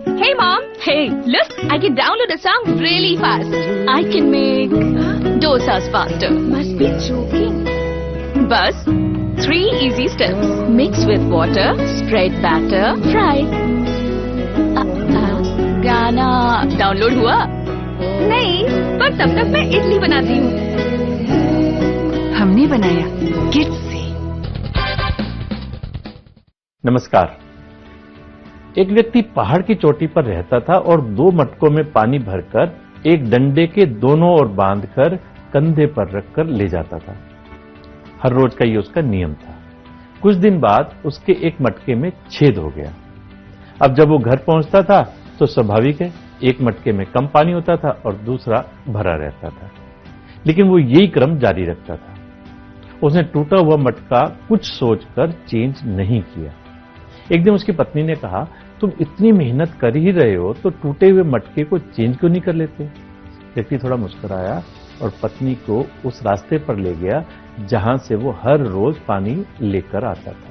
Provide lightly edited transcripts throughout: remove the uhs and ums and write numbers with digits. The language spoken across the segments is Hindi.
Hey mom! Hey, look! I can download a song really fast. I can make dosas faster. Must be joking. Bus, 3 easy steps. Mix with water, spread batter, fry. गाना डाउनलोड हुआ? नहीं, पर तब तक मैं इडली बनाती हूँ। हमने बनाया किड्स से। नमस्कार। एक व्यक्ति पहाड़ की चोटी पर रहता था और 2 मटकों में पानी भरकर एक डंडे के दोनों ओर बांधकर कंधे पर रखकर ले जाता था। हर रोज का ये उसका नियम था। कुछ दिन बाद उसके एक मटके में छेद हो गया। अब जब वो घर पहुंचता था तो स्वाभाविक है, एक मटके में कम पानी होता था और दूसरा भरा रहता था, लेकिन वो यही क्रम जारी रखता था। उसने टूटा हुआ मटका कुछ सोचकर चेंज नहीं किया। एक दिन उसकी पत्नी ने कहा, तुम इतनी मेहनत कर ही रहे हो तो टूटे हुए मटके को चेंज क्यों नहीं कर लेते? व्यक्ति थोड़ा मुस्कुराया और पत्नी को उस रास्ते पर ले गया जहां से वो हर रोज पानी लेकर आता था।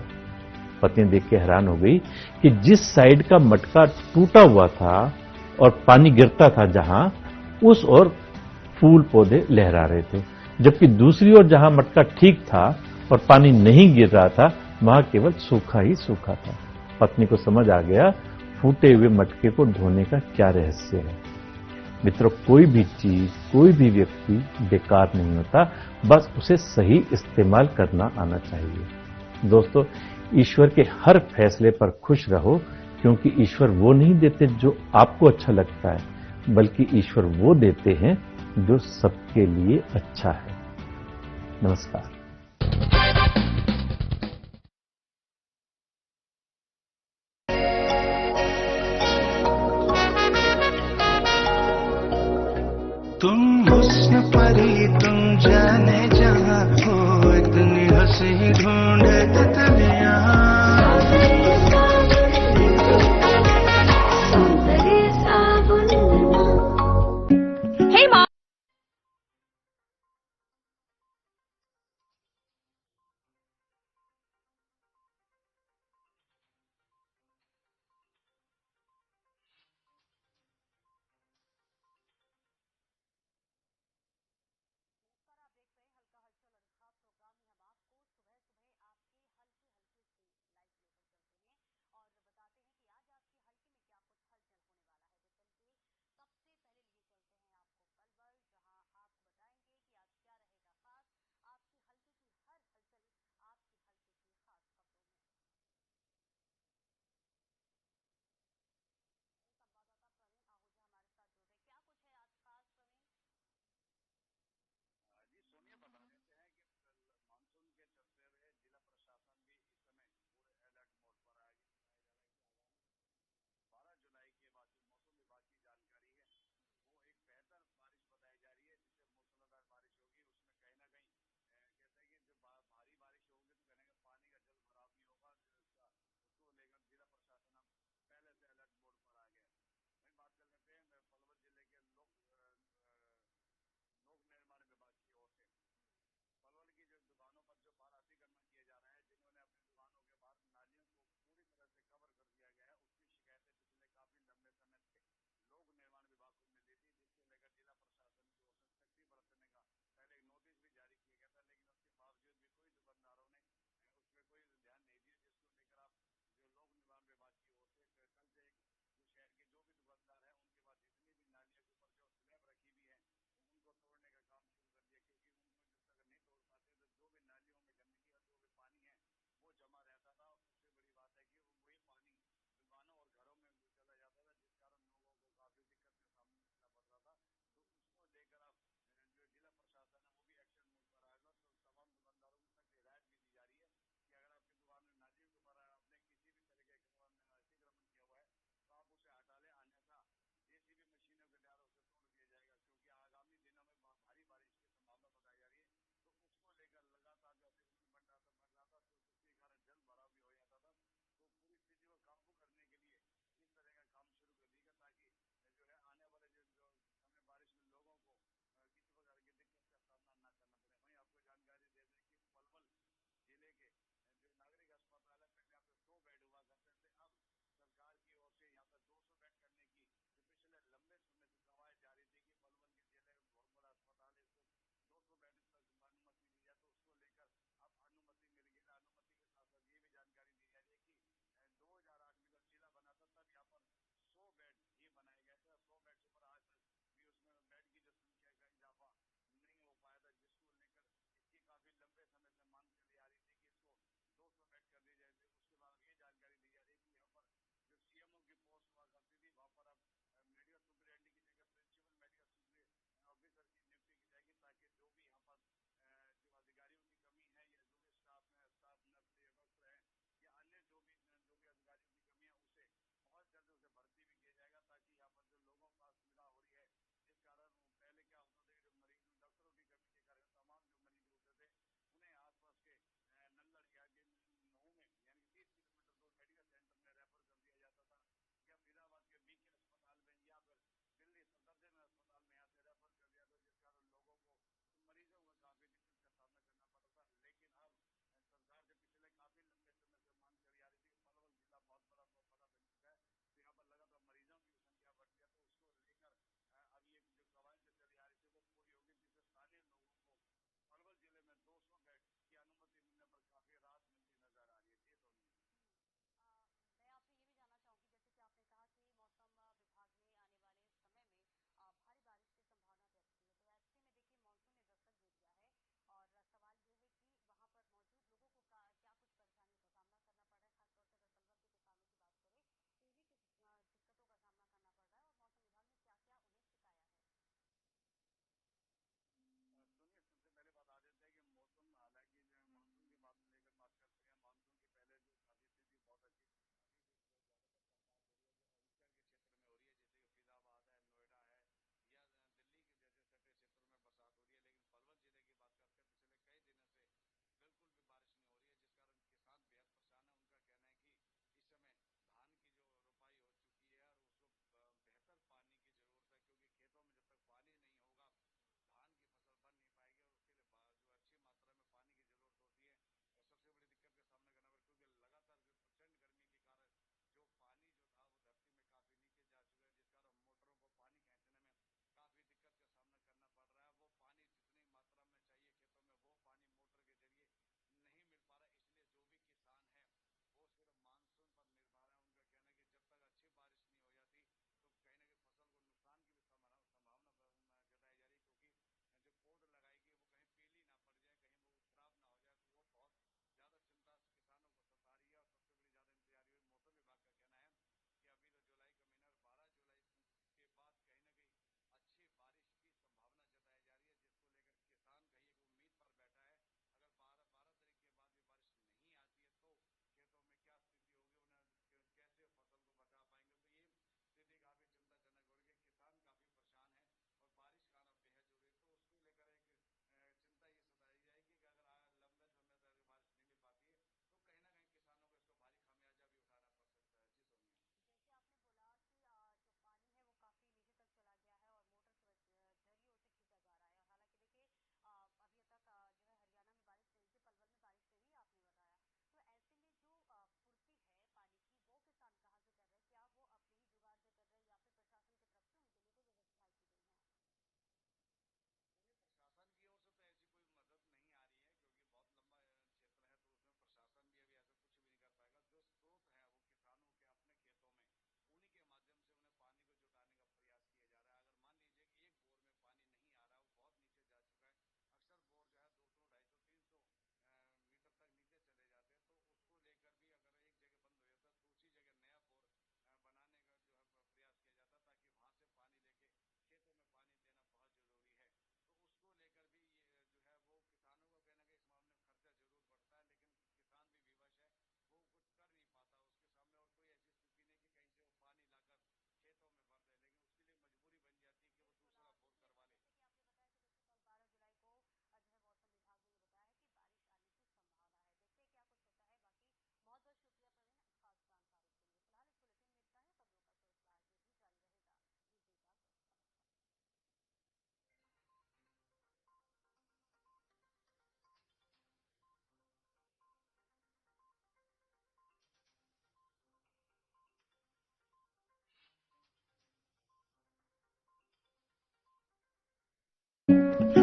पत्नी देख के हैरान हो गई कि जिस साइड का मटका टूटा हुआ था और पानी गिरता था जहां, उस ओर फूल पौधे लहरा रहे थे, जबकि दूसरी ओर जहां मटका ठीक था और पानी नहीं गिर रहा था, वहां केवल सूखा ही सूखा था। पत्नी को समझ आ गया फूटे हुए मटके को ढोने का क्या रहस्य है। मित्रों, कोई भी चीज, कोई भी व्यक्ति बेकार नहीं होता, बस उसे सही इस्तेमाल करना आना चाहिए। दोस्तों, ईश्वर के हर फैसले पर खुश रहो, क्योंकि ईश्वर वो नहीं देते जो आपको अच्छा लगता है, बल्कि ईश्वर वो देते हैं जो सबके लिए अच्छा है। नमस्कार। तुम हुस्न परी, तुम जाने जहां हो, इतनी हंसी ढूंढे तितलियां। Hey mom!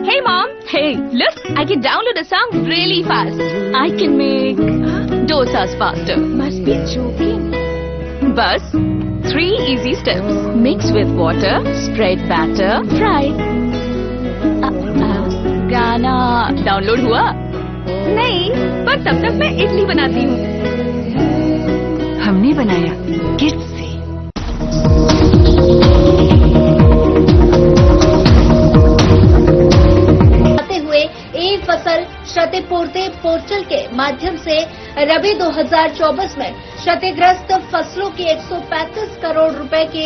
Hey mom, hey, look, I can download a song really fast. I can make dosas faster. Must be joking. Bus, 3 easy steps. Mix with water, spread batter, fry. गाना डाउनलोड हुआ? नहीं, पर तब तक मैं इडली बनाती हूँ। हमने बनाया किड्स से। फसल क्षतिपूर्ति पोर्टल के माध्यम से रबी 2024 में क्षतिग्रस्त फसलों की 135 करोड़ रुपए की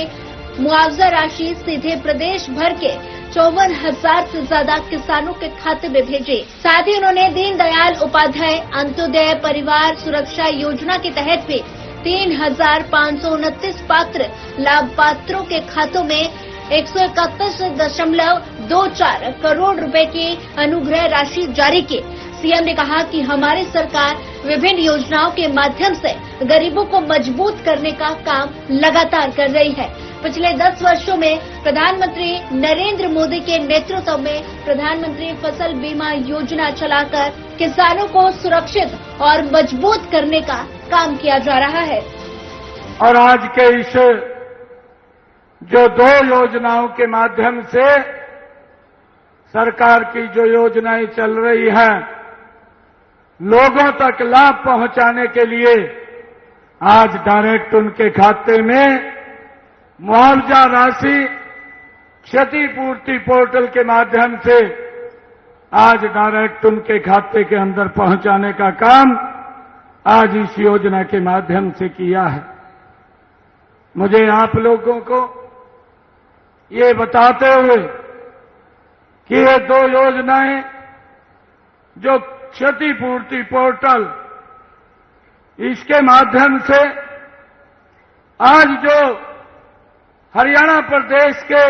मुआवजा राशि सीधे प्रदेश भर के 54,000 से ज्यादा किसानों के खाते में भेजी। साथ ही उन्होंने दीनदयाल उपाध्याय अंत्योदय परिवार सुरक्षा योजना के तहत भी 3,529 पात्र लाभपात्रों के खातों में 131.24 करोड़ रुपए की अनुग्रह राशि जारी की। सीएम ने कहा कि हमारी सरकार विभिन्न योजनाओं के माध्यम से गरीबों को मजबूत करने का काम लगातार कर रही है। पिछले 10 वर्षों में प्रधानमंत्री नरेंद्र मोदी के नेतृत्व में प्रधानमंत्री फसल बीमा योजना चलाकर किसानों को सुरक्षित और मजबूत करने का काम किया जा रहा है। और आज के इस जो 2 योजनाओं के माध्यम से सरकार की जो योजनाएं चल रही हैं, लोगों तक लाभ पहुंचाने के लिए आज डायरेक्ट उनके खाते में मुआवजा राशि क्षतिपूर्ति पोर्टल के माध्यम से आज डायरेक्ट उनके खाते के अंदर पहुंचाने का काम आज इस योजना के माध्यम से किया है। मुझे आप लोगों को ये बताते हुए कि ये 2 योजनाएं जो क्षतिपूर्ति पोर्टल इसके माध्यम से आज जो हरियाणा प्रदेश के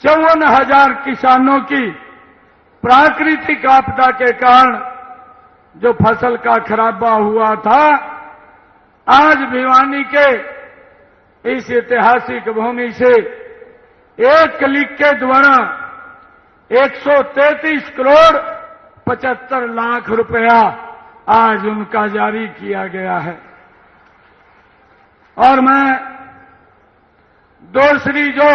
54,000 किसानों की प्राकृतिक आपदा के कारण जो फसल का खराबा हुआ था, आज भिवानी के इस ऐतिहासिक भूमि से एक क्लिक के द्वारा 133 करोड़ 75 लाख रुपया आज उनका जारी किया गया है। और मैं दूसरी जो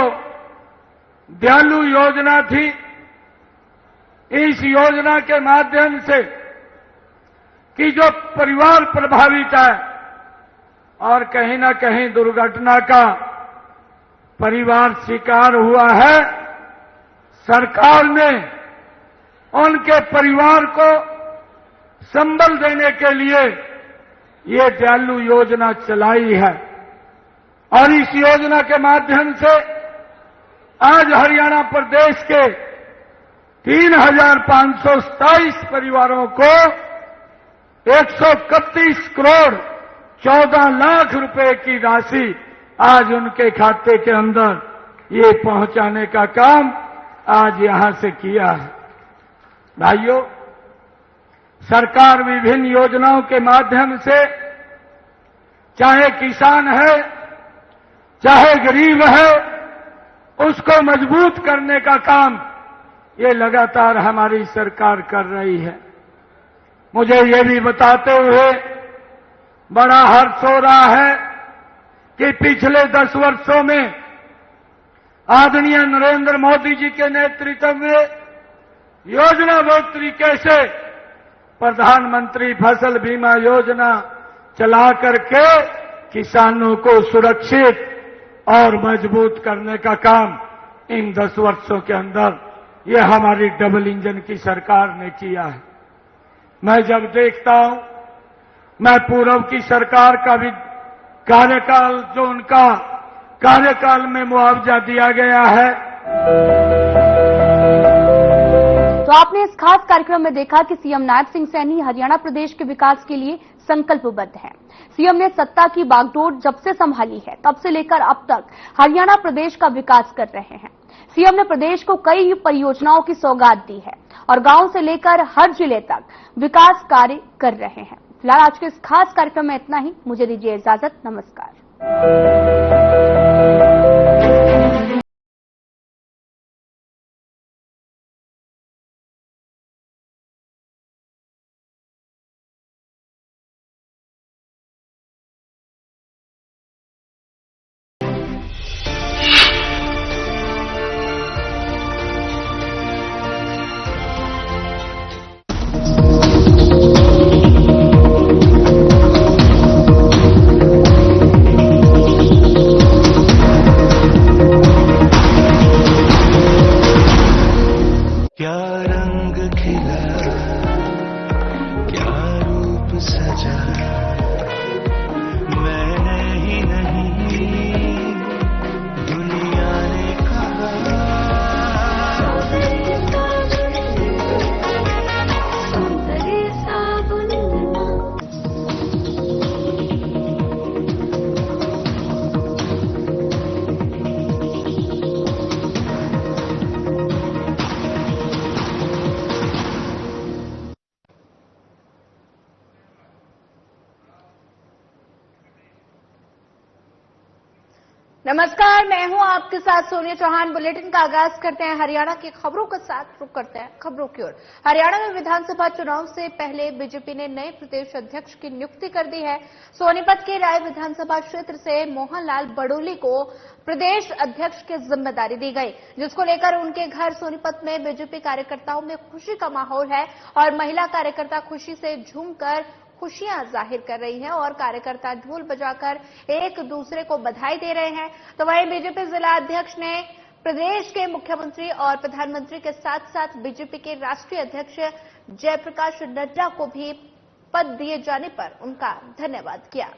दयालु योजना थी, इस योजना के माध्यम से कि जो परिवार प्रभावित है और कहीं न कहीं दुर्घटना का परिवार शिकार हुआ है, सरकार ने उनके परिवार को संबल देने के लिए ये दयालु योजना चलाई है। और इस योजना के माध्यम से आज हरियाणा प्रदेश के 3,527 परिवारों को 131 करोड़ 14 लाख रुपए की राशि आज उनके खाते के अंदर ये पहुंचाने का काम आज यहां से किया है। भाइयों, सरकार विभिन्न योजनाओं के माध्यम से चाहे किसान है चाहे गरीब है, उसको मजबूत करने का काम ये लगातार हमारी सरकार कर रही है। मुझे ये भी बताते हुए बड़ा हर्ष हो रहा है कि पिछले 10 वर्षों में आदरणीय नरेंद्र मोदी जी के नेतृत्व में योजनाबद्ध तरीके से प्रधानमंत्री फसल बीमा योजना चला करके किसानों को सुरक्षित और मजबूत करने का काम इन 10 वर्षों के अंदर ये हमारी डबल इंजन की सरकार ने किया है। मैं जब देखता हूं, मैं पूर्व की सरकार का भी कार्यकाल, जो उनका कार्यकाल में मुआवजा दिया गया है। तो आपने इस खास कार्यक्रम में देखा कि सीएम नायब सिंह सैनी हरियाणा प्रदेश के विकास के लिए संकल्पबद्ध हैं। सीएम ने सत्ता की बागडोर जब से संभाली है, तब से लेकर अब तक हरियाणा प्रदेश का विकास कर रहे हैं। सीएम ने प्रदेश को कई परियोजनाओं की सौगात दी है और गांव से लेकर हर जिले तक विकास कार्य कर रहे हैं। फिलहाल आज के इस खास कार्यक्रम में इतना ही। मुझे दीजिए इजाजत। नमस्कार। रंग खिला, क्या रूप सजा, मैंने ही नहीं दुनिया ने कहा। नमस्कार, मैं हूं आपके साथ सोनिया चौहान। बुलेटिन का आगाज करते हैं हरियाणा की खबरों के साथ। रुक करते हैं खबरों की ओर। हरियाणा में विधानसभा चुनाव से पहले बीजेपी ने नए प्रदेश अध्यक्ष की नियुक्ति कर दी है। सोनीपत के राय विधानसभा क्षेत्र से मोहनलाल बडोली को प्रदेश अध्यक्ष की जिम्मेदारी दी गई, जिसको लेकर उनके घर सोनीपत में बीजेपी कार्यकर्ताओं में खुशी का माहौल है और महिला कार्यकर्ता खुशी से झूमकर खुशियां जाहिर कर रही हैं और कार्यकर्ता ढोल बजाकर एक दूसरे को बधाई दे रहे हैं। तो वहीं बीजेपी जिला अध्यक्ष ने प्रदेश के मुख्यमंत्री और प्रधानमंत्री के साथ साथ बीजेपी के राष्ट्रीय अध्यक्ष जयप्रकाश नड्डा को भी पद दिए जाने पर उनका धन्यवाद किया।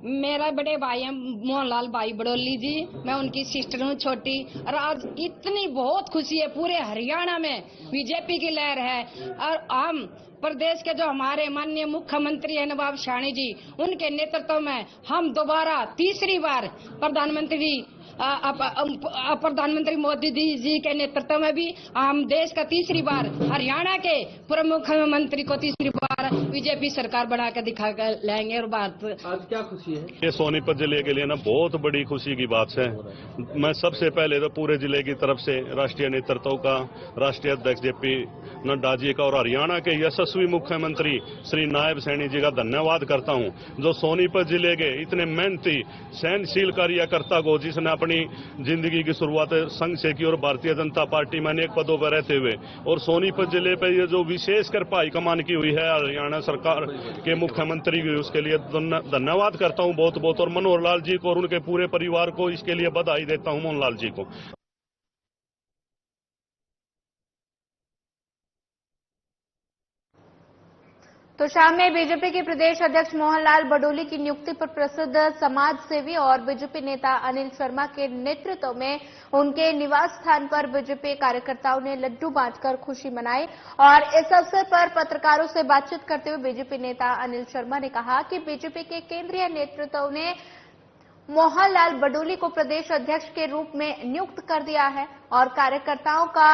मेरा बड़े भाई है मोहनलाल भाई बडोली जी, मैं उनकी सिस्टर हूँ छोटी। और आज इतनी बहुत खुशी है, पूरे हरियाणा में बीजेपी की लहर है। और हम प्रदेश के जो हमारे माननीय मुख्यमंत्री है नवाब शानी जी, उनके नेतृत्व में हम दोबारा तीसरी बार प्रधानमंत्री मोदी जी के नेतृत्व में भी हम देश का तीसरी बार हरियाणा के पूर्व मुख्यमंत्री को तीसरी बार बीजेपी सरकार बना के दिखा कर लाएंगे। और बात आज क्या खुशी है? ये सोनीपत जिले के लिए ना बहुत बड़ी खुशी की बात है। मैं सबसे पहले तो पूरे जिले की तरफ से राष्ट्रीय नेतृत्व का, राष्ट्रीय अध्यक्ष जेपी नड्डा जी का और हरियाणा के यशस्वी मुख्यमंत्री श्री नायब सैनी जी का धन्यवाद करता हूं, जो सोनीपत जिले के इतने मेहनती सहनशील कार्यकर्ता को, जिसने अपनी जिंदगी की शुरुआत संघ से की और भारतीय जनता पार्टी में अनेक पदों पर रहते हुए, और सोनीपत जिले पर ये जो विशेषकर भाई कमान की हुई है हरियाणा सरकार के मुख्यमंत्री की, उसके लिए धन्यवाद करता हूं बहुत बहुत। और मनोहर लाल जी को और उनके पूरे परिवार को इसके लिए बधाई देता हूं, मोहनलाल जी को। तो शाम में बीजेपी के प्रदेश अध्यक्ष मोहनलाल बडोली की नियुक्ति पर प्रसिद्ध समाज सेवी और बीजेपी नेता अनिल शर्मा के नेतृत्व में उनके निवास स्थान पर बीजेपी कार्यकर्ताओं ने लड्डू बांटकर खुशी मनाई। और इस अवसर पर पत्रकारों से बातचीत करते हुए बीजेपी नेता अनिल शर्मा ने कहा कि बीजेपी के केंद्रीय नेतृत्व ने मोहनलाल बडोली को प्रदेश अध्यक्ष के रूप में नियुक्त कर दिया है और कार्यकर्ताओं का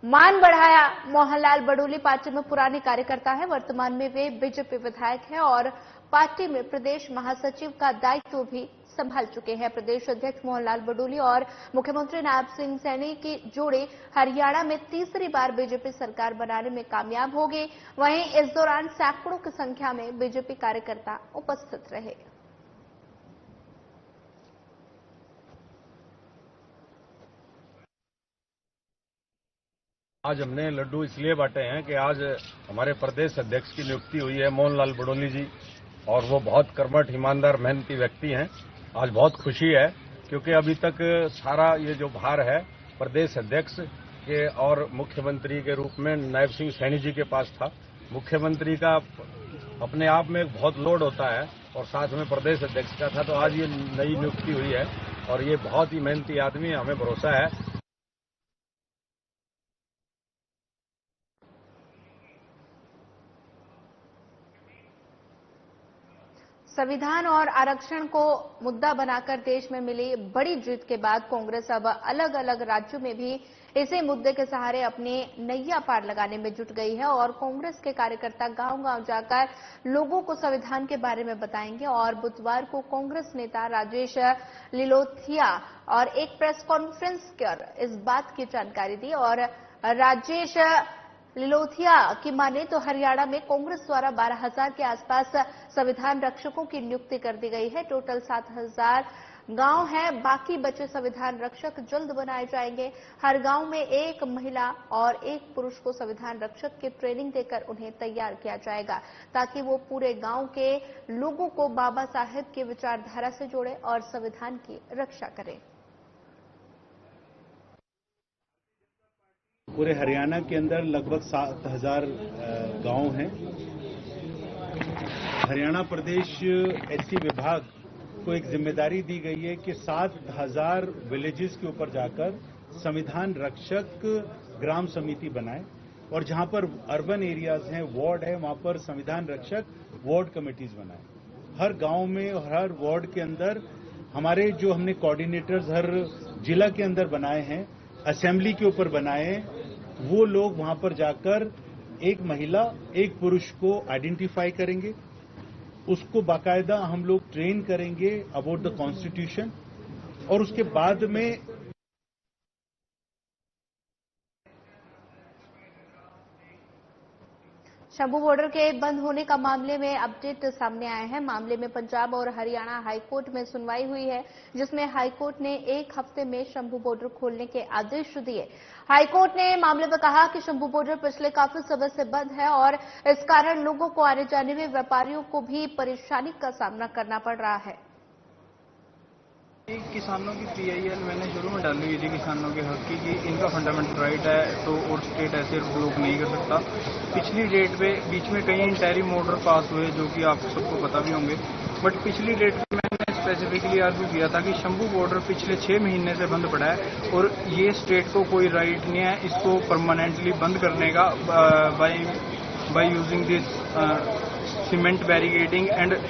मान बढ़ाया। मोहनलाल बडोली पार्टी में पुराने कार्यकर्ता है, वर्तमान में वे बीजेपी विधायक हैं और पार्टी में प्रदेश महासचिव का दायित्व भी संभाल चुके हैं। प्रदेश अध्यक्ष मोहनलाल बडोली और मुख्यमंत्री नायब सिंह सैनी की जोड़ी हरियाणा में तीसरी बार बीजेपी सरकार बनाने में कामयाब होगी। वहीं इस दौरान सैकड़ों की संख्या में बीजेपी कार्यकर्ता उपस्थित रहे। आज हमने लड्डू इसलिए बांटे हैं कि आज हमारे प्रदेश अध्यक्ष की नियुक्ति हुई है मोहनलाल बडोली जी, और वो बहुत कर्मठ, ईमानदार, मेहनती व्यक्ति हैं। आज बहुत खुशी है क्योंकि अभी तक सारा ये जो भार है प्रदेश अध्यक्ष के और मुख्यमंत्री के रूप में नायब सिंह सैनी जी के पास था। मुख्यमंत्री का अपने आप में एक बहुत लोड होता है और साथ में प्रदेश अध्यक्ष का था, तो आज ये नई नियुक्ति हुई है और ये बहुत ही मेहनती आदमी है, हमें भरोसा है। संविधान और आरक्षण को मुद्दा बनाकर देश में मिली बड़ी जीत के बाद कांग्रेस अब अलग अलग राज्यों में भी इसी मुद्दे के सहारे अपनी नैया पार लगाने में जुट गई है और कांग्रेस के कार्यकर्ता गांव-गांव जाकर लोगों को संविधान के बारे में बताएंगे। और बुधवार को कांग्रेस नेता राजेश लिलोथिया और एक प्रेस कॉन्फ्रेंस कर इस बात की जानकारी दी। और राजेश लिलोथिया की माने तो हरियाणा में कांग्रेस द्वारा 12,000 के आसपास संविधान रक्षकों की नियुक्ति कर दी गई है। टोटल 7,000 गांव है, बाकी बचे संविधान रक्षक जल्द बनाए जाएंगे। हर गांव में एक महिला और एक पुरुष को संविधान रक्षक की ट्रेनिंग देकर उन्हें तैयार किया जाएगा, ताकि वो पूरे गांव के लोगों को बाबा साहेब की विचारधारा से जोड़े और संविधान की रक्षा करें। पूरे हरियाणा के अंदर लगभग 7,000 गांव हैं। हरियाणा प्रदेश एससी विभाग को एक जिम्मेदारी दी गई है कि 7,000 विलेजेस के ऊपर जाकर संविधान रक्षक ग्राम समिति बनाए और जहां पर अर्बन एरियाज हैं, वार्ड है, वहां पर संविधान रक्षक वार्ड कमेटीज बनाए। हर गांव में और हर वार्ड के अंदर हमारे जो हमने कोऑर्डिनेटर्स हर जिला के अंदर बनाए हैं, असेंबली के ऊपर बनाए हैं, वो लोग वहां पर जाकर एक महिला एक पुरुष को आइडेंटिफाई करेंगे, उसको बाकायदा हम लोग ट्रेन करेंगे अबाउट द कॉन्स्टिट्यूशन और उसके बाद में शंभू बॉर्डर के बंद होने का मामले में अपडेट सामने आए हैं। मामले में पंजाब और हरियाणा हाईकोर्ट में सुनवाई हुई है, जिसमें हाईकोर्ट ने 1 हफ्ते में शंभू बॉर्डर खोलने के आदेश दिए। हाईकोर्ट ने मामले में कहा कि शंभू बॉर्डर पिछले काफी समय से बंद है और इस कारण लोगों को आने जाने में व्यापारियों को भी परेशानी का सामना करना पड़ रहा है। किसानों की PIL मैंने शुरू में डाली हुई थी किसानों के हक की कि इनका फंडामेंटल राइट है, तो और स्टेट ऐसे ब्लॉक नहीं कर सकता। पिछली डेट पे बीच में कई इंटरिम ऑर्डर पास हुए जो कि आप सबको पता भी होंगे, बट पिछली डेट पे मैंने स्पेसिफिकली आर्ग्यू किया था कि शंभू बॉर्डर पिछले 6 महीने से बंद पड़ा है और ये स्टेट को कोई राइट नहीं है इसको परमानेंटली बंद करने का by using this cement barricading and